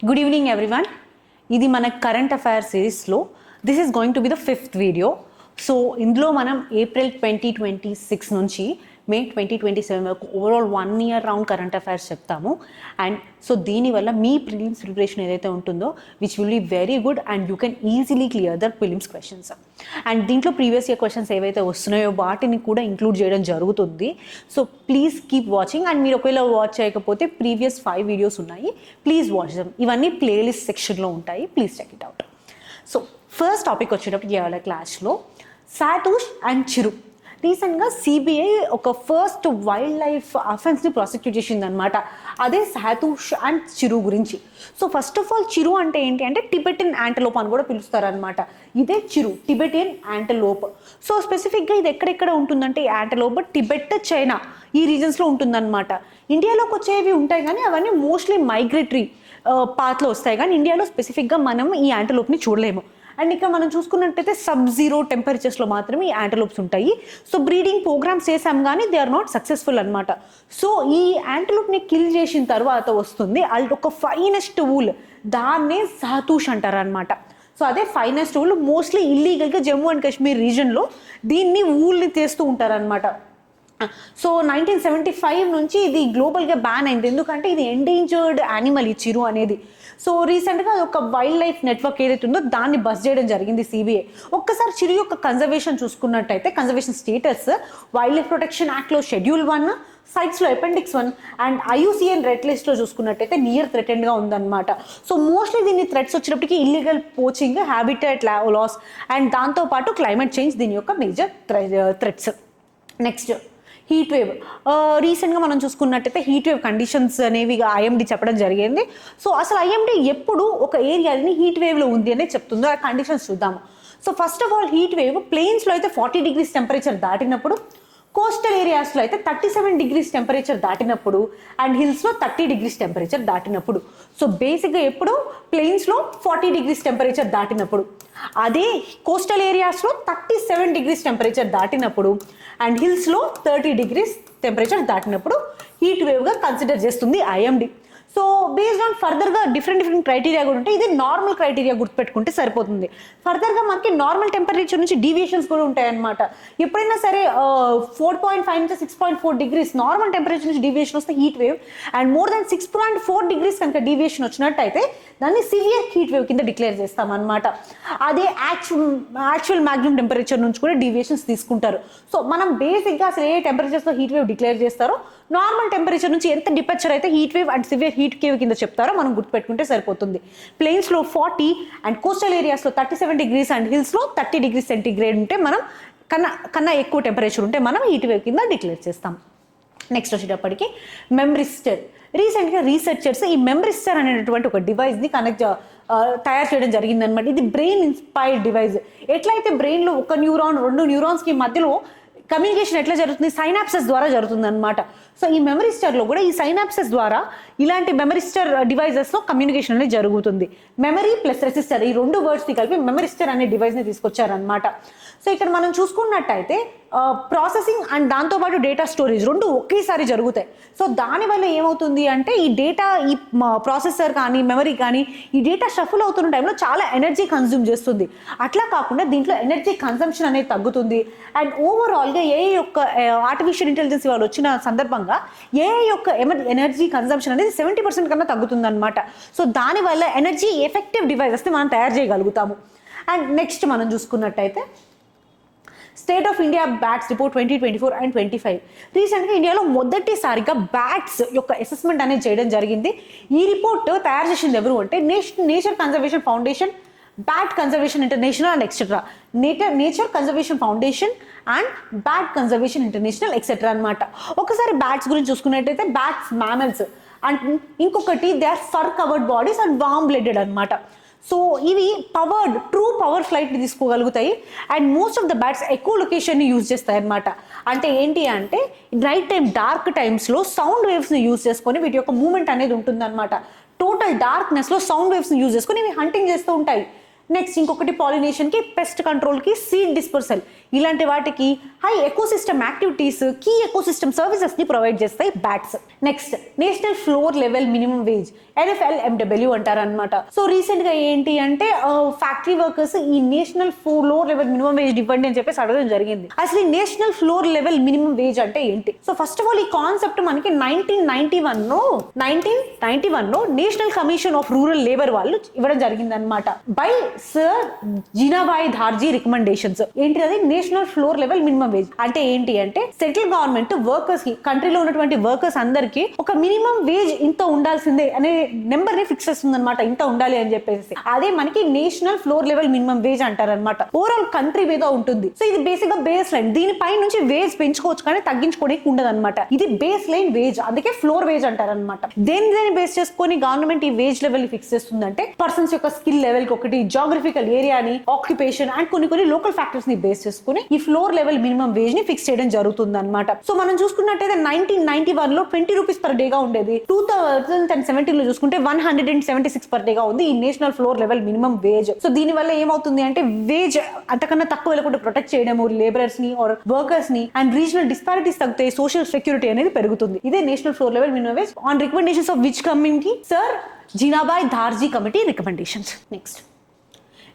Good evening everyone. ఇది మన current affair సిరీస్లో this is going to be the 5th video. So ఇందులో మనం ఏప్రిల్ 2026 నుంచి మే 2027 వరకు overall 1 year round current affairs చెప్తాము. అండ్ సో దీనివల్ల మీ ప్రిలిమ్స్ ప్రిపరేషన్ ఏదైతే ఉంటుందో which will be very good and you can easily clear the prelims questions. And దీంట్లో previous year questions ఏవైతే వస్తున్నాయో వాటిని కూడా ఇంక్లూడ్ చేయడం జరుగుతుంది. So please keep watching. And మీరు ఒకవేళ వాచ్ చేయకపోతే ప్రీవియస్ 5 వీడియోస్ ఉన్నాయి, ప్లీజ్ వాచ్ దెమ్. ఇవన్నీ ప్లేలిస్ట్ సెక్షన్లో ఉంటాయి, please check it out. So first topic వచ్చేటప్పుడు ఇవాళ క్లాస్లో సాతూష్ అండ్ చిరు. రీసెంట్గా సిబిఐ ఒక ఫస్ట్ వైల్డ్ లైఫ్ అఫెన్స్ని ప్రాసిక్యూట్ చేసిందనమాట. అదే సాతూష్ అండ్ చిరు గురించి. So first of all chiru అంటే ఏంటి అంటే టిబెటియన్ యాంటలోప్ అని కూడా పిలుస్తారనమాట. ఇదే చిరు, టిబెటియన్ యాంటలోప్. సో స్పెసిఫిక్గా ఇది ఎక్కడెక్కడ ఉంటుందంటే ఈ యాంటలోప్ టిబెట్, చైనా ఈ రీజన్స్లో ఉంటుందన్నమాట. ఇండియాలోకి వచ్చేవి ఉంటాయి కానీ అవన్నీ మోస్ట్లీ మైగ్రేటరీ పాత్లో వస్తాయి, కానీ ఇండియాలో స్పెసిఫిక్గా మనం ఈ యాంటలోప్ని చూడలేము. అండ్ ఇక్కడ మనం చూసుకున్నట్టయితే సబ్-జీరో టెంపరేచర్స్లో మాత్రమే ఈ యాంటలోప్స్ ఉంటాయి. సో బ్రీడింగ్ ప్రోగ్రామ్స్ చేసాం కానీ దే ఆర్ నాట్ సక్సెస్ఫుల్ అనమాట. సో ఈ యాంటలోప్ని కిల్ చేసిన తర్వాత వస్తుంది ఒక ఫైనెస్ట్ వూల్, దాన్నే సాతూష్ అంటారు అనమాట. సో అదే ఫైనెస్ట్ వూల్. మోస్ట్లీ ఇల్లీగల్గా జమ్మూ అండ్ కాశ్మీర్ రీజన్లో దీన్ని వూల్ని తీస్తూ ఉంటారనమాట. సో 1975 నుంచి ఇది గ్లోబల్గా బ్యాన్ అయింది, ఎందుకంటే ఇది ఎండేంజర్డ్ యానిమల్ ఈ చిరు అనేది. సో రీసెంట్గా ఒక వైల్డ్ లైఫ్ నెట్వర్క్ ఏదైతే ఉందో దాన్ని బస్ చేయడం జరిగింది సిబిఐ. ఒక్కసారి చిరు యొక్క కన్జర్వేషన్ చూసుకున్నట్టయితే conservation status wildlife protection యాక్ట్లో షెడ్యూల్ 1, సైట్స్లో అపెండిక్స్ 1 అండ్ IUCN రెడ్ లిస్ట్లో చూసుకున్నట్టయితే నియర్ థ్రెటెన్డ్గా ఉందన్నమాట. సో మోస్ట్లీ దీన్ని థ్రెట్స్ వచ్చినప్పటికీ illegal poaching, habitat loss and దాంతోపాటు క్లైమేట్ చేంజ్ దీని యొక్క major threats. Next heat wave. రీసెంట్గా మనం చూసుకున్నట్టయితే హీట్ వేవ్ కండిషన్స్ అనేవి IMD చెప్పడం జరిగింది. సో అసలు IMD ఎప్పుడు ఒక ఏరియాని హీట్ వేవ్లో ఉంది అనేది చెప్తుందో ఆ కండిషన్స్ చూద్దాము. So first of all heat wave ప్లెయిన్స్లో అయితే 40 degrees టెంపరేచర్ దాటినప్పుడు, కోస్టల్ ఏరియాస్లో అయితే 37 degrees టెంపరేచర్ దాటినప్పుడు అండ్ హిల్స్లో 30 degrees టెంపరేచర్ దాటినప్పుడు. సో బేసిక్గా ఎప్పుడు ప్లెయిన్స్లో 40 degrees టెంపరేచర్ దాటినప్పుడు, అదే కోస్టల్ ఏరియాస్లో 37 degrees టెంపరేచర్ దాటినప్పుడు అండ్ హిల్స్లో 30 degrees టెంపరేచర్ దాటినప్పుడు హీట్ వేవ్గా కన్సిడర్ చేస్తుంది IMD. సో బేస్డ్ ఆన్ ఫర్దర్గా డిఫరెంట్ క్రైటీరియా కూడా ఉంటాయి. ఇది నార్మల్ క్రైటీరియా గుర్తుపెట్టుకుంటే సరిపోతుంది. ఫర్దర్గా మనకి నార్మల్ టెంపరేచర్ నుంచి డీవియేషన్స్ కూడా ఉంటాయి అన్నమాట. ఎప్పుడైనా సరే 4.5 నుంచి 6.4 degrees నార్మల్ టెంపరేచర్ నుంచి డీవియేషన్ వస్తే heat wave, and more than 6.4 degrees కనుక డీవియేషన్ వచ్చినట్టయితే దాన్ని సివియర్ హీట్ వేవ్ కింద డిక్లేర్ చేస్తాం అనమాట. అదే యాక్చువల్ మ్యాక్సిమం టెంపరేచర్ నుంచి కూడా డీవియేషన్స్ తీసుకుంటారు. సో మనం బేసిక్గా అసలు ఏ టెంపరేచర్స్లో హీట్ వేవ్ డిక్లేర్ చేస్తారో నార్మల్ టెంపరేచర్ నుంచి ఎంత డిపెక్చర్ అయితే heat wave and severe heat wave కింద చెప్తారో మనం గుర్తుపెట్టుకుంటే సరిపోతుంది. ప్లెయిన్స్లో 40 అండ్ కోస్టల్ ఏరియాస్లో 37 degrees అండ్ హిల్స్లో 30 degrees సెంటీగ్రేడ్ ఉంటే మనం కన్నా ఎక్కువ టెంపరేచర్ ఉంటే మనం హీట్ వేవ్ కింద డిక్లేర్ చేస్తాం. నెక్స్ట్ వచ్చేటప్పటికి మెమ్రిస్టర్. రీసెంట్గా రీసెర్చర్స్ ఈ మెమ్రిస్టర్ అనేటటువంటి ఒక డివైస్ని తయారు చేయడం జరిగిందనమాట. ఇది బ్రెయిన్ ఇన్స్పైర్డ్ డివైస్. ఎట్లయితే బ్రెయిన్లో ఒక న్యూరాన్ 2 న్యూరాన్స్కి మధ్యలో కమ్యూనికేషన్ ఎట్లా జరుగుతుంది, సైనాప్సెస్ ద్వారా జరుగుతుంది అనమాట. సో ఈ మెమరీస్టర్లో కూడా ఈ సైనాప్సెస్ ద్వారా ఇలాంటి మెమరీస్టర్ డివైజెస్లో కమ్యూనికేషన్ అనేది జరుగుతుంది. మెమరీ ప్లస్ రెసిస్టర్ ఈ 2 వర్డ్స్ని కలిపి మెమరీస్టర్ అనే డివైస్ని తీసుకొచ్చారనమాట. సో ఇక్కడ మనం చూసుకున్నట్టయితే ప్రాసెసింగ్ అండ్ దాంతోపాటు డేటా స్టోరేజ్ 2 ఒకేసారి జరుగుతాయి. సో దానివల్ల ఏమవుతుంది అంటే ఈ డేటా, ఈ ప్రాసెసర్ కానీ మెమరీ కానీ ఈ డేటా షఫుల్ అవుతున్న టైంలో చాలా ఎనర్జీ కన్జ్యూమ్ చేస్తుంది. అట్లా కాకుండా దీంట్లో ఎనర్జీ కన్సంప్షన్ అనేది తగ్గుతుంది. అండ్ ఓవరాల్గా AI యొక్క ఆర్టిఫిషియల్ ఇంటెలిజెన్స్ వాళ్ళు వచ్చిన సందర్భంగా AI యొక్క ఎనర్జీ కన్సంప్షన్ అనేది 70% కన్నా తగ్గుతుంది అనమాట. సో దానివల్ల ఎనర్జీ ఎఫెక్టివ్ డివైజెస్ని మనం తయారు చేయగలుగుతాము. అండ్ నెక్స్ట్ మనం చూసుకున్నట్టయితే state of India bats report 2024 and 25. రీసెంట్గా ఇండియాలో మొదటిసారిగా బ్యాట్స్ యొక్క అసెస్మెంట్ అనేది చేయడం జరిగింది. ఈ రిపోర్ట్ తయారు చేసింది ఎవరు అంటే nature conservation foundation, bat conservation international and etcetera. Nature conservation foundation and bat conservation international etcetera అనమాట. ఒకసారి బ్యాట్స్ గురించి చూసుకున్నట్టయితే బ్యాట్స్ మ్యామల్స్ అండ్ ఇంకొకటి they are fur covered bodies and warm blooded అనమాట. సో ఇవి ట్రూ పవర్ ఫ్లైట్ని తీసుకోగలుగుతాయి. And most of the bats ఎక్కువ లొకేషన్ని యూజ్ చేస్తాయి అనమాట. అంటే ఏంటి అంటే నైట్ టైం డార్క్ టైమ్స్లో సౌండ్ వేవ్స్ని యూజ్ చేసుకొని వీటి యొక్క మూమెంట్ అనేది ఉంటుందన్నమాట. టోటల్ డార్క్నెస్లో సౌండ్ వేవ్స్ని యూజ్ చేసుకొని ఇవి హంటింగ్ చేస్తూ ఉంటాయి. నెక్స్ట్ ఇంకొకటి పాలినేషన్కి, పెస్ట్ కంట్రోల్కి, సీడ్ డిస్పర్సల్ ఇలాంటి వాటికి high ecosystem activities, key ecosystem సర్వీసెస్ని ప్రొవైడ్ చేస్తాయి bats. Next national floor level minimum wage, NFLMW అంటారు అనమాట. సో రీసెంట్గా ఏంటి అంటే ఫ్యాక్టరీ వర్కర్స్ ఈ national floor level minimum wage ఇవ్వండి అని చెప్పేసి అడగడం జరిగింది. అసలు ఈ national floor level minimum wage అంటే ఏంటి? సో ఫస్ట్ ఆఫ్ ఆల్ ఈ కాన్సెప్ట్ మనకి 1991లో national commission of rural labour వాళ్ళు ఇవ్వడం జరిగింది అనమాట. By sir Jeenabhai Dharji recommendations. ఏంటి అది national floor level minimum wage అంటే ఏంటి అంటే సెంట్రల్ గవర్నమెంట్ వర్కర్స్ కి, కంట్రీలో ఉన్నటువంటి వర్కర్స్ అందరికి ఒక మినిమం వేజ్ ఇంత ఉండాల్సిందే అనే నెంబర్ ని ఫిక్స్ చేస్తుంది అనమాట, ఇంత ఉండాలి అని చెప్పేసి. అదే మనకి national floor level minimum veg అంటారు అనమాట. ఓవరాల్ కంట్రీ మీద ఉంటుంది. సో ఇది బేసిక్ గా బేస్ లైన్, దీనిపై నుంచి వేజ్ పెంచుకోవచ్చు కానీ తగ్గించుకోవడానికి ఉండదు అనమాట. ఇది బేస్ లైన్ వేజ్, అందుకే ఫ్లోర్ వేజ్ అంటారు అనమాట. దేని బేస్ చేసుకొని గవర్నమెంట్ ఈ వేజ్ లెవెల్ ఫిక్స్ చేస్తుందంటే పర్సన్స్ యొక్క స్కిల్ లెవెల్ కి ఒకటి, జాగ్రఫికల్ ఏరియాని, ఆక్యుపేషన్ అండ్ కొన్ని లోకల్ ఫ్యాక్టర్స్ ని బేస్ చేసుకుని ఈ ఫ్లోర్ లెవెల్ మినిమం వేజ్ ని ఫిక్స్ చేయడం జరుగుతుంది అనమాట. సో మనం చూసుకున్నట్టయితే 1991 లో 20 రూపీస్ పర్ డేగా ఉండేది. 2017 లో చూసుకుంటే 176 పర్ డేగా ఉంది ఈ national floor level minimum veg. So దీని వల్ల ఏమవుతుంది అంటే వేజ్ అంతకన్నా తక్కువ వెళ్ళకుండా ప్రొటెక్ట్ చేయడము లేబరర్స్ ని ఆర్ వర్కర్స్ ని, అండ్ రీజనల్ డిస్పారిటీస్ తగ్గుతాయి, సోషల్ సెక్యూరిటీ అనేది పెరుగుతుంది. ఇదే national floor level minimum wage on recommendations of which committee? Sir Jeenabhai Dharji committee recommendations. Next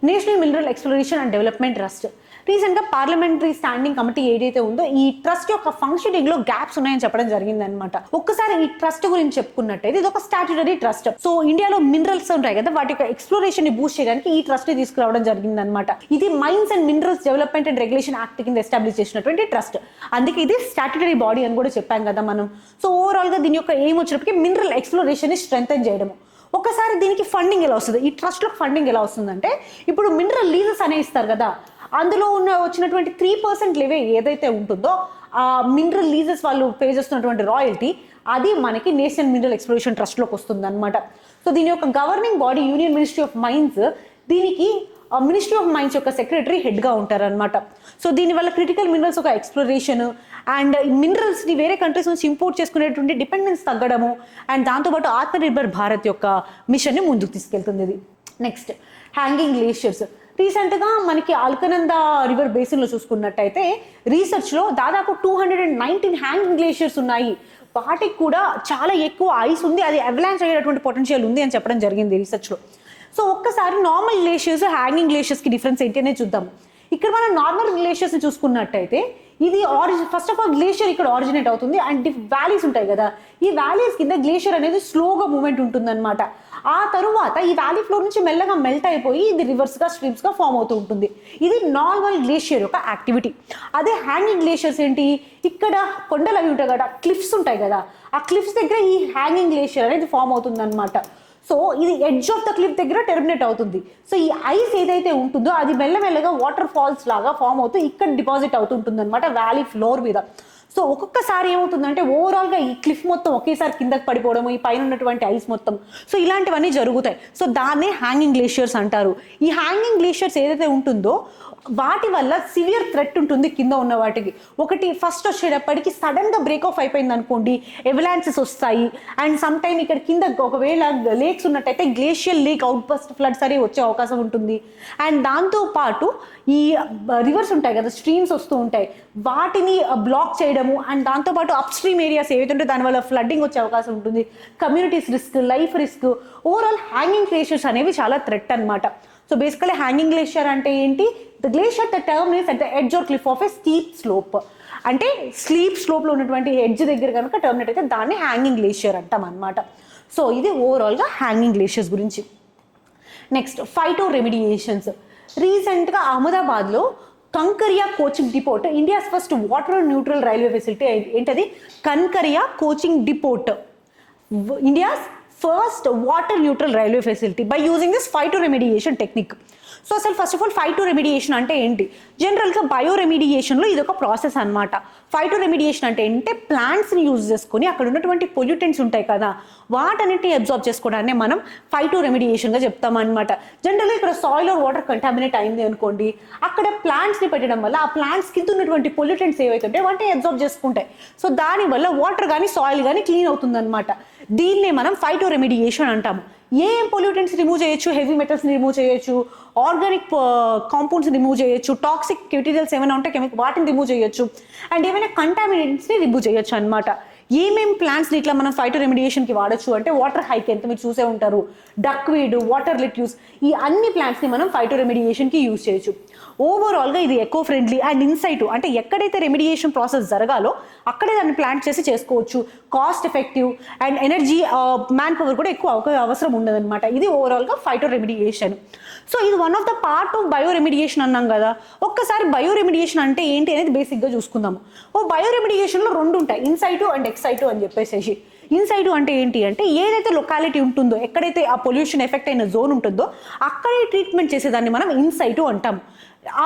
national mineral exploration and development trust. రీసెంట్గా పార్లమెంటరీ స్టాండింగ్ కమిటీ ఏదైతే ఉందో ఈ ట్రస్ట్ యొక్క ఫంక్షనింగ్ లో గ్యాప్స్ ఉన్నాయని చెప్పడం జరిగింది అనమాట. ఒక్కసారి ఈ ట్రస్ట్ గురించి చెప్పుకున్నట్టయితే ఇది ఒక స్టాట్యుటరీ ట్రస్ట్. సో ఇండియాలో మినరల్స్ ఉంటాయి కదా, వాటి యొక్క ఎక్స్ప్లోరేషన్ ని బూస్ట్ చేయడానికి ఈ ట్రస్ట్ ని తీసుకురావడం జరిగింది అనమాట. ఇది mines and minerals development and regulation act కింద ఎస్టాబ్లిష్ చేసినటువంటి ట్రస్ట్. అందుకే ఇది స్టాట్యుటరీ బాడీ అని కూడా చెప్పాం కదా మనం. సో ఓవరాల్ గా దీని యొక్క ఎయిమ్ వచ్చినప్పటికీ మినరల్ ఎక్స్ప్లోరేషన్ ని స్ట్రెంథెన్ చేయడము. ఒకసారి దీనికి ఫండింగ్ ఎలా వస్తుంది, ఈ ట్రస్ట్ లో ఫండింగ్ ఎలా వస్తుందంటే ఇప్పుడు మినరల్ లీజెస్ అనే ఇస్తారు కదా, అందులో వచ్చినటువంటి 3% లెవే ఏదైతే ఉంటుందో ఆ మినరల్ లీజెస్ వాళ్ళు పే చేస్తున్నటువంటి రాయల్టీ, అది మనకి నేషనల్ మినరల్ ఎక్స్ప్లోరేషన్ ట్రస్ట్లోకి వస్తుంది అనమాట. సో దీని యొక్క governing body union ministry of mines, దీనికి మినిస్ట్రీ ఆఫ్ మైన్స్ యొక్క సెక్రటరీ హెడ్గా ఉంటారనమాట. సో దీనివల్ల క్రిటికల్ మినరల్స్ ఒక ఎక్స్ప్లోరేషన్ అండ్ మినరల్స్ని వేరే కంట్రీస్ నుంచి ఇంపోర్ట్ చేసుకునేటువంటి డిపెండెన్స్ తగ్గడము, అండ్ దాంతోపాటు ఆత్మనిర్భర్ భారత్ యొక్క మిషన్ని ముందుకు తీసుకెళ్తుంది ఇది. Next hanging glaciers. రీసెంట్గా మనకి అల్కనంద రివర్ బేసిన్లో చూసుకున్నట్టయితే రీసెర్చ్లో దాదాపు 219 హ్యాంగింగ్ గ్లేషియర్స్ ఉన్నాయి. వాటికి కూడా చాలా ఎక్కువ ఐస్ ఉంది, అది అవలాంచ్ అయ్యేటువంటి పొటెన్షియల్ ఉంది అని చెప్పడం జరిగింది రీసెర్చ్లో. సో ఒక్కసారి నార్మల్ గ్లేషియర్స్ హ్యాంగింగ్ గ్లేషియర్స్కి డిఫరెన్స్ ఏంటి అనేది చూద్దాం. ఇక్కడ మనం నార్మల్ గ్లేషియర్స్ని చూసుకున్నట్టయితే ఇది ఫస్ట్ ఆఫ్ ఆల్ గ్లేషియర్ ఇక్కడ ఆరిజినేట్ అవుతుంది అండ్ వ్యాలీస్ ఉంటాయి కదా, ఈ వ్యాలీస్ కింద గ్లేషియర్ అనేది స్లోగా మూవ్మెంట్ ఉంటుందన్నమాట. ఆ తరువాత ఈ వ్యాలీ ఫ్లోర్ నుంచి మెల్లగా మెల్ట్ అయిపోయి ఇది రివర్స్గా స్ట్రీమ్స్గా ఫామ్ అవుతూ ఉంటుంది. ఇది నార్మల్ గ్లేషియర్ యొక్క యాక్టివిటీ. అదే హ్యాంగింగ్ గ్లేషియర్స్ ఏంటి, ఇక్కడ కొండలు అవి ఉంటాయి కదా, క్లిఫ్స్ ఉంటాయి కదా, ఆ క్లిఫ్స్ దగ్గర ఈ హ్యాంగింగ్ గ్లేషియర్ అనేది ఫామ్ అవుతుంది అనమాట. సో ఇది ఎడ్జ్ ఆఫ్ ద క్లిఫ్ దగ్గర టెర్మినేట్ అవుతుంది. సో ఈ ఐస్ ఏదైతే ఉంటుందో అది మెల్లమెల్లగా వాటర్ ఫాల్స్ లాగా ఫామ్ అవుతూ ఇక్కడ డిపాజిట్ అవుతుంటుంది అనమాట వ్యాలీ ఫ్లోర్ మీద. సో ఒక్కొక్కసారి ఏమవుతుందంటే ఓవరాల్గా ఈ క్లిఫ్ మొత్తం ఒకేసారి కిందకి పడిపోవడము, ఈ పైన ఉన్నటువంటి ఐస్ మొత్తం, సో ఇలాంటివన్నీ జరుగుతాయి. సో దాన్నే హ్యాంగింగ్ గ్లేషియర్స్ అంటారు. ఈ హ్యాంగింగ్ గ్లేషియర్స్ ఏదైతే ఉంటుందో వాటి వల్ల సివియర్ థ్రెట్ ఉంటుంది కింద ఉన్న వాటికి. ఒకటి ఫస్ట్ వచ్చేటప్పటికి సడన్గా బ్రేక్ ఆఫ్ అయిపోయింది అనుకోండి, ఎవలాన్సెస్ వస్తాయి. అండ్ సమ్ టైమ్ ఇక్కడ కింద ఒకవేళ లేక్స్ ఉన్నట్టయితే glacial lake outburst floods అనేవి వచ్చే అవకాశం ఉంటుంది. అండ్ దాంతోపాటు ఈ రివర్స్ ఉంటాయి కదా, స్ట్రీమ్స్ వస్తూ ఉంటాయి, వాటిని బ్లాక్ చేయడము, అండ్ దాంతోపాటు అప్ స్ట్రీమ్ ఏరియాస్ ఏవైతే ఉంటే దానివల్ల ఫ్లడ్డింగ్ వచ్చే అవకాశం ఉంటుంది, communities risk, life risk. Overall hanging glaciers అనేవి చాలా థ్రెట్ అనమాట. సో బేసికలీ హ్యాంగింగ్ గ్లేషియర్ అంటే ఏంటి, the glacier the term is at the edge or cliff of a steep slope. అంటే స్లీప్ స్లోప్లో ఉన్నటువంటి ఎడ్జ్ దగ్గర కనుక టర్మినేట్ అయితే దాన్ని హ్యాంగింగ్ గ్లేషియర్ అంటాం అనమాట. సో ఇది ఓవరాల్గా హ్యాంగింగ్ గ్లేషియర్స్ గురించి. Next phytoremediations. రీసెంట్గా అహ్మదాబాద్లో Kankaria coaching depot, India's first water neutral railway facility. ఏంటది, Kankaria coaching depot, India's first water neutral railway facility by using this phytoremediation technique. So అసలు first of all phytoremediation అంటే ఏంటి? జనరల్గా bio రెమిడియేషన్లో ఇది ఒక process అనమాట. ఫైటో రెమిడియేషన్ అంటే ఏంటంటే ప్లాంట్స్ని యూజ్ చేసుకొని అక్కడ ఉన్నటువంటి పొల్యూటెంట్స్ ఉంటాయి కదా, వాటన్నిటిని అబ్జార్బ్ చేసుకోవడాన్ని మనం ఫైటో రెమిడియేషన్గా చెప్తాం అనమాట. జనరల్గా ఇక్కడ సాయిల్ ఆర్ వాటర్ కంటామినేట్ అయింది అనుకోండి, అక్కడ ప్లాంట్స్ని పెట్టడం వల్ల ఆ ప్లాంట్స్ కింద ఉన్నటువంటి పొల్యూటెంట్స్ ఏవైతే ఉంటాయి వాటిని అబ్జార్బ్ చేసుకుంటాయి. సో దానివల్ల వాటర్ కానీ సాయిల్ కానీ క్లీన్ అవుతుంది అనమాట. దీన్నే మనం ఫైటో రెమిడియేషన్ అంటాము. ఏం పొల్యూటెంట్స్ రిమూవ్ చేయొచ్చు, హెవీ మెటల్స్ని రిమూవ్ చేయొచ్చు, ఆర్గానిక్ కాంపౌండ్స్ రిమూవ్ చేయొచ్చు, టాక్సిక్ మెటీరియల్స్ ఏమైనా ఉంటే వాటిని రిమూవ్ చేయొచ్చు, అండ్ ఏమైనా కంటామినెంట్స్ని రిమూవ్ చేయొచ్చు అనమాట. ఏమేమి ప్లాంట్స్ని ఇట్లా మనం ఫైటో రెమిడియేషన్కి వాడచ్చు అంటే వాటర్ హైక్ ఎంత మీరు చూసే ఉంటారు, డక్వీడ్, వాటర్ లెట్యూస్, ఈ అన్ని ప్లాంట్స్ని మనం ఫైటో రెమిడియేషన్కి యూజ్ చేయొచ్చు. ఓవరాల్గా ఇది ఎకో ఫ్రెండ్లీ అండ్ ఇన్సైటివ్, అంటే ఎక్కడైతే రెమిడియేషన్ ప్రాసెస్ జరగాలో అక్కడే దాన్ని ప్లాంట్ చేసి చేసుకోవచ్చు, cost effective and energy man power కూడా ఎక్కువ అవసరం ఉండదన్నమాట. ఇది ఓవరాల్గా ఫైటో రెమిడియేషన్. సో ఇది one of the part of bio remediation అన్నాం కదా. ఒక్కసారి బయో రెమిడియేషన్ అంటే ఏంటి అనేది బేసిక్గా చూసుకుందాము. బయో రెమిడియేషన్లో రెండు ఉంటాయి, ఇన్సైటివ్ అండ్ ఎక్సైటివ్ అని చెప్పేసి. ఇన్సైటివ్ అంటే ఏంటి అంటే ఏదైతే లొకాలిటీ ఉంటుందో, ఎక్కడైతే ఆ పొల్యూషన్ ఎఫెక్ట్ అయిన జోన్ ఉంటుందో అక్కడే ట్రీట్మెంట్ చేసేదాన్ని మనం ఇన్సైటివ్ అంటాం.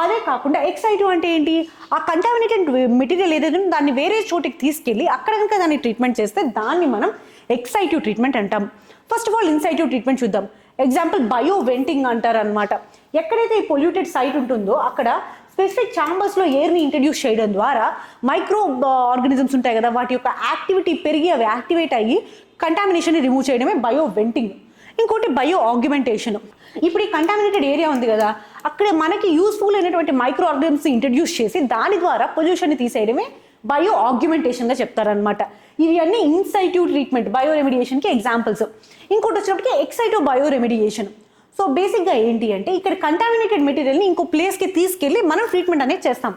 అదే కాకుండా ఎక్సైటివ్ అంటే ఏంటి, ఆ కంటామినేటెడ్ మెటీరియల్ ఏదైతే దాన్ని వేరే చోటికి తీసుకెళ్ళి అక్కడ కనుక దాన్ని ట్రీట్మెంట్ చేస్తే దాన్ని మనం ఎక్సైటివ్ ట్రీట్మెంట్ అంటాం. ఫస్ట్ ఆఫ్ ఆల్ ఇన్సైటివ్ ట్రీట్మెంట్ చూద్దాం. ఎగ్జాంపుల్ బయో వెంటింగ్ అంటారు అనమాట. ఎక్కడైతే ఈ పొల్యూటెడ్ సైట్ ఉంటుందో అక్కడ స్పెసిఫిక్ ఛాంబర్స్లో ఎయిర్ని ఇంట్రడ్యూస్ చేయడం ద్వారా మైక్రో ఆర్గానిజమ్స్ ఉంటాయి కదా, వాటి యొక్క యాక్టివిటీ పెరిగి అవి యాక్టివేట్ అయ్యి కంటామినేషన్ని రిమూవ్ చేయడమే బయో వెంటింగ్. ఇంకోటి బయో ఆగ్యుమెంటేషన్. ఇప్పుడు ఈ కంటామినేటెడ్ ఏరియా ఉంది కదా, అక్కడ మనకి యూస్ఫుల్ అయినటువంటి మైక్రో ఆర్గానిజమ్స్ ఇంట్రడ్యూస్ చేసి దాని ద్వారా పొల్యూషన్ని తీసేయడమే బయో ఆగ్యుమెంటేషన్గా చెప్తారనమాట. ఇవి అన్ని ఇన్సైటివ్ ట్రీట్మెంట్ బయో రెమిడియేషన్కి ఎగ్జాంపుల్స్. ఇంకోటి వచ్చినప్పటికీ ఎక్సైటివ్ బయో రెమిడియేషన్. సో బేసిక్గా ఏంటి అంటే ఇక్కడ కంటామినేటెడ్ మెటీరియల్ని ఇంకో ప్లేస్కి తీసుకెళ్ళి మనం ట్రీట్మెంట్ అనేది చేస్తాం.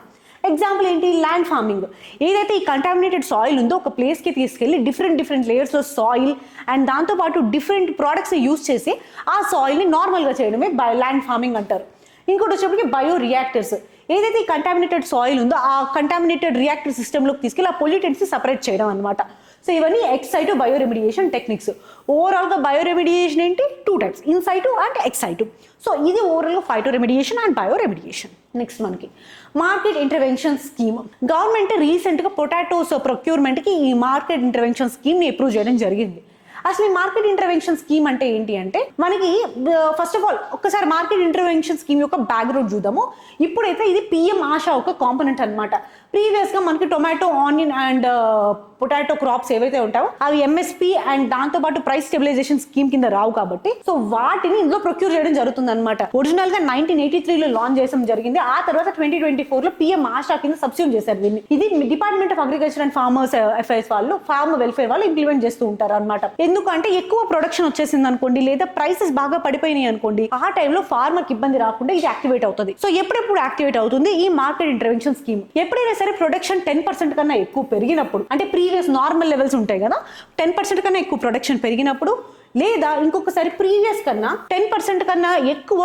ఎగ్జాంపుల్ ఏంటి, ల్యాండ్ ఫార్మింగ్. ఏదైతే ఈ కంటామినేటెడ్ సాయిల్ ఉందో ఒక ప్లేస్కి తీసుకెళ్ళి different layers of soil and దాంతోపాటు డిఫరెంట్ ప్రోడక్ట్స్ని యూజ్ చేసి ఆ సాయిల్ని నార్మల్గా చేయడమే ల్యాండ్ ఫార్మింగ్ అంటారు. ఇంకోటి వచ్చేప్పటికి బయో రియాక్టర్స్. ఏదైతే ఈ కంటామినేటెడ్ సాయిల్ ఉందో ఆ కంటామినేటెడ్ రియాక్టర్ సిస్టంలోకి తీసుకెళ్ళి ఆ పొల్యూటెంట్స్ని సపరేట్ చేయడం అనమాట. సో ఇవన్నీ ఎక్సైటివ్ బయో రెమిడియేషన్ టెక్నిక్స్. ఓవరాల్గా బయో రెమిడియేషన్ ఏంటి, 2 టైప్స్, ఇన్సైటివ్ అండ్ ఎక్సైటివ్. సో ఇది ఓవరాల్గా phyto remediation and bio remediation. Next మనకి మార్కెట్ ఇంటర్వెన్షన్ స్కీమ్. గవర్నమెంట్ రీసెంట్గా పొటాటోస్ ప్రొక్యూర్మెంట్కి ఈ మార్కెట్ ఇంటర్వెన్షన్ స్కీమ్ని అప్రూవ్ చేయడం జరిగింది. అసలు ఈ మార్కెట్ ఇంటర్వెన్షన్ స్కీమ్ అంటే ఏంటి అంటే మనకి ఫస్ట్ ఆఫ్ ఆల్ ఒక్కసారి మార్కెట్ ఇంటర్వెన్షన్ స్కీమ్ యొక్క బ్యాక్గ్రౌండ్ చూద్దాము. ఇప్పుడైతే ఇది పిఎం ఆశా ఒక కాంపోనెంట్ అనమాట. ప్రీవియస్గా మనకి tomato, onion and potato crops ఏవైతే ఉంటాయో అవి ఎంఎస్పీ అండ్ దాంతోపాటు ప్రైస్ స్టెబిలైజేషన్ స్కీమ్ కింద రావు కాబట్టి సో వాటిని ఇందులో ప్రొక్యూర్ చేయడం జరుగుతుంది అనమాట. ఒరిజినల్గా 1983లో లాంచ్ చేయడం జరిగింది. ఆ తర్వాత 2024లో పిఎం ఆశా కింద సబ్స్టిట్యూట్ చేశారు దీన్ని. ఇది department of agriculture and farmers affairs వాళ్ళు, ఫార్మ్ వెల్ఫేర్ వాళ్ళు ఇంప్లిమెంట్ చేస్తూ ఉంటారు అనమాట. ఎందుకంటే ఎక్కువ ప్రొడక్షన్ వచ్చేసింది అనుకోండి, లేదా ప్రైసెస్ బాగా పడిపోయినాయి అనుకోండి, ఆ టైంలో ఫార్మర్కి ఇబ్బంది రాకుండా ఇది యాక్టివేట్ అవుతుంది. సో ఎప్పుడెప్పుడు యాక్టివేట్ అవుతుంది ఈ మార్కెట్ ఇంటర్వెన్షన్ స్కీమ్? ఎప్పుడైనా సరే ప్రొడక్షన్ 10% కన్నా ఎక్కువ పెరిగినప్పుడు, అంటే ప్రీవియస్ నార్మల్ లెవెల్స్ ఉంటాయి కదా, 10% కన్నా ఎక్కువ ప్రొడక్షన్ పెరిగినప్పుడు, లేదా ఇంకొకసారి ప్రీవియస్ కన్నా 10% కన్నా ఎక్కువ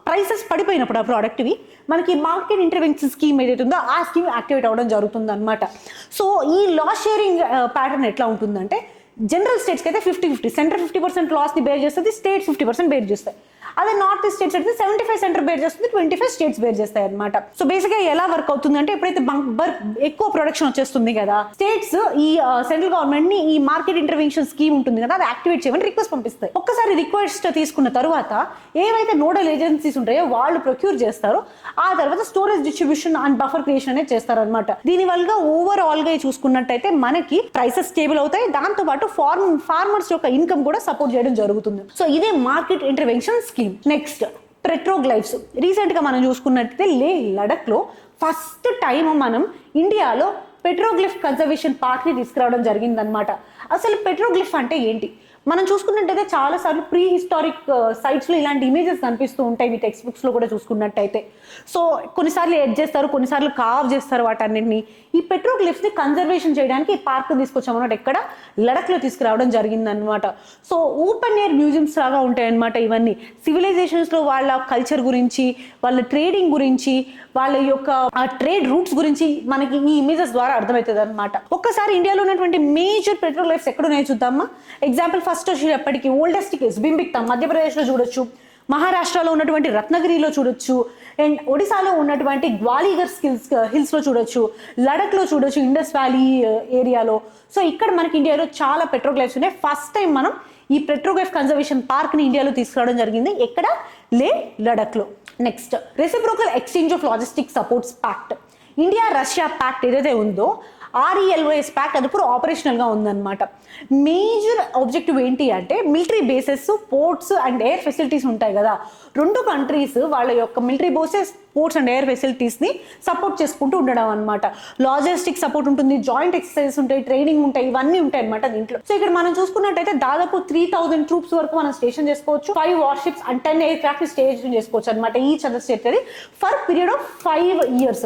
ప్రైసెస్ పడిపోయినప్పుడు ఆ ప్రోడక్ట్వి మనకి మార్కెట్ ఇంటర్వెన్షన్ స్కీమ్ ఏదైతే ఉందో ఆ స్కీమ్ యాక్టివేట్ అవ్వడం జరుగుతుంది అనమాట. సో ఈ లాస్ షేరింగ్ ప్యాటర్న్ ఎట్లా ఉంటుందంటే జనరల్ స్టేట్స్కి అయితే 50-50, సెంటర్ 50% లాస్ని బేర్ చేస్తుంది, స్టేట్స్ 50% బేర్ చేస్తాయి. అదే నార్త్ ఈస్ట్ స్టేట్స్ అయితే 75 సెంటర్ బేర్ చేస్తుంది, 25 స్టేట్స్ బేర్ చేస్తాయి అనమాట. సో బేసిక్గా ఎలా వర్క్ అవుతుంది అంటే ఎప్పుడైతే ఎక్కువ ప్రొడక్షన్ వచ్చేస్తుంది కదా, స్టేట్స్ ఈ సెంట్రల్ గవర్నమెంట్ ని ఈ మార్కెట్ ఇంటర్వెన్షన్ స్కీమ్ ఉంటుంది కదా అది యాక్టివేట్ చేయమని రిక్వెస్ట్ పంపిస్తాయి. ఒక్కసారి రిక్వెస్ట్ తీసుకున్న తర్వాత ఏవైతే నోడల్ ఏజెన్సీస్ ఉంటాయో వాళ్ళు ప్రొక్యూర్ చేస్తారో ఆ తర్వాత storage distribution and buffer creation అనేది చేస్తారు అనమాట. దీని వల్ల ఓవరాల్ గా చూసుకున్నట్టయితే మనకి ప్రైసెస్ స్టేబుల్ అవుతాయి, దాంతో పాటు ఫార్మర్స్ యొక్క ఇన్కమ్ కూడా సపోర్ట్ చేయడం జరుగుతుంది. సో ఇదే market intervention scheme. Next petroglyphs. Recent గా మనం చూసుకున్నట్టయితే లడఖ్ లో ఫస్ట్ టైం మనం ఇండియాలో పెట్రోగ్లిఫ్ కన్జర్వేషన్ పార్క్ ని తీసుకురావడం జరిగిందనమాట. అసలు పెట్రోగ్లిఫ్ అంటే ఏంటి మనం చూసుకున్నట్టయితే చాలా సార్లు ప్రీ హిస్టారిక్ సైట్స్లో ఇలాంటి ఇమేజెస్ కనిపిస్తూ ఉంటాయి, మీ టెక్స్ట్ బుక్స్లో కూడా చూసుకున్నట్టయితే. సో కొన్నిసార్లు ఎడ్ చేస్తారు, కొన్నిసార్లు కావ్ చేస్తారు వాటన్నింటినీ. ఈ పెట్రోగ్లిఫ్స్ని కన్జర్వేషన్ చేయడానికి ఈ పార్క్ తీసుకొచ్చామన్నమాట, ఎక్కడ లడఖ్లో తీసుకురావడం జరిగిందనమాట. సో ఓపెన్ ఎయిర్ మ్యూజియంస్ లాగా ఉంటాయన్నమాట ఇవన్నీ. సివిలైజేషన్స్లో వాళ్ళ కల్చర్ గురించి, వాళ్ళ ట్రేడింగ్ గురించి, వాళ్ళ యొక్క ట్రేడ్ రూట్స్ గురించి మనకి ఈ ఇమేజెస్ ద్వారా అర్థమవుతుంది అనమాట. ఒక్కసారి ఇండియాలో ఉన్నటువంటి మేజర్ పెట్రోగ్లిఫ్స్ ఎక్కడున్నాయో చూద్దామా. ఎగ్జాంపుల్ ఫస్ట్ వచ్చేటప్పటికి ఓల్డెస్ట్ బింబిక్తా మధ్యప్రదేశ్లో చూడొచ్చు, మహారాష్ట్రలో ఉన్నటువంటి రత్నగిరిలో చూడొచ్చు, అండ్ ఒడిశాలో ఉన్నటువంటి గ్వాలియర్ హిల్స్లో చూడొచ్చు, లడఖ్లో చూడొచ్చు, ఇండస్ వ్యాలీ ఏరియాలో. సో ఇక్కడ మనకి ఇండియాలో చాలా పెట్రోగ్లిఫ్స్ ఉన్నాయి. ఫస్ట్ టైం మనం ఈ పెట్రోగ్లిఫ్ కన్జర్వేషన్ పార్క్ని ఇండియాలో తీసుకురావడం జరిగింది. ఎక్కడ? లడఖ్లో. Next reciprocal exchange of logistic supports pact. India Russia pact ఏదైతే ఉందో RELOS ప్యాక్ట్ అది కూడా ఆపరేషనల్గా ఉందన్నమాట. మేజర్ ఆబ్జెక్టివ్ ఏంటి అంటే military bases, ports and air facilities ఉంటాయి కదా, రెండు కంట్రీస్ వాళ్ళ యొక్క military bases, ports and air ఫెసిలిటీస్ని సపోర్ట్ చేసుకుంటూ ఉండడం అనమాట. లాజిస్టిక్ సపోర్ట్ ఉంటుంది, జాయింట్ ఎక్సర్సైజెస్ ఉంటాయి, ట్రైనింగ్ ఉంటాయి, ఇవన్నీ ఉంటాయి అనమాట దీంట్లో. సో ఇక్కడ మనం చూసుకున్నట్టయితే దాదాపు 3000 ట్రూప్స్ వరకు మనం స్టేషన్ చేసుకోవచ్చు, 5 warships and 10 air craft station చేసుకోవచ్చు అనమాట each other territory for period of 5 years.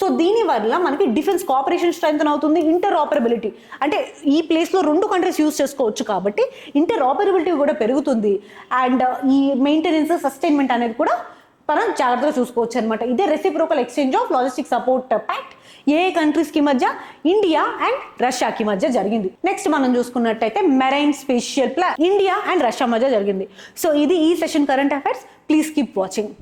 So దీనివల్ల మనకి డిఫెన్స్ కోఆపరేషన్ స్ట్రెంగ్తన్ అవుతుంది, ఇంటర్ ఆపరబిలిటీ అంటే ఈ ప్లేస్లో రెండు కంట్రీస్ యూజ్ చేసుకోవచ్చు కాబట్టి ఇంటర్ ఆపరబిలిటీ కూడా పెరుగుతుంది. అండ్ ఈ మెయింటెనెన్స్, సస్టైన్మెంట్ అనేది కూడా మనం జాగ్రత్తగా చూసుకోవచ్చు అనమాట. ఇదే reciprocal exchange of logistic support pact ఏ కంట్రీస్కి మధ్య, ఇండియా అండ్ రష్యాకి మధ్య జరిగింది. నెక్స్ట్ మనం చూసుకున్నట్టయితే marine spatial plan India and Russia మధ్య జరిగింది. సో ఇది ఈ session current affairs. Please keep watching.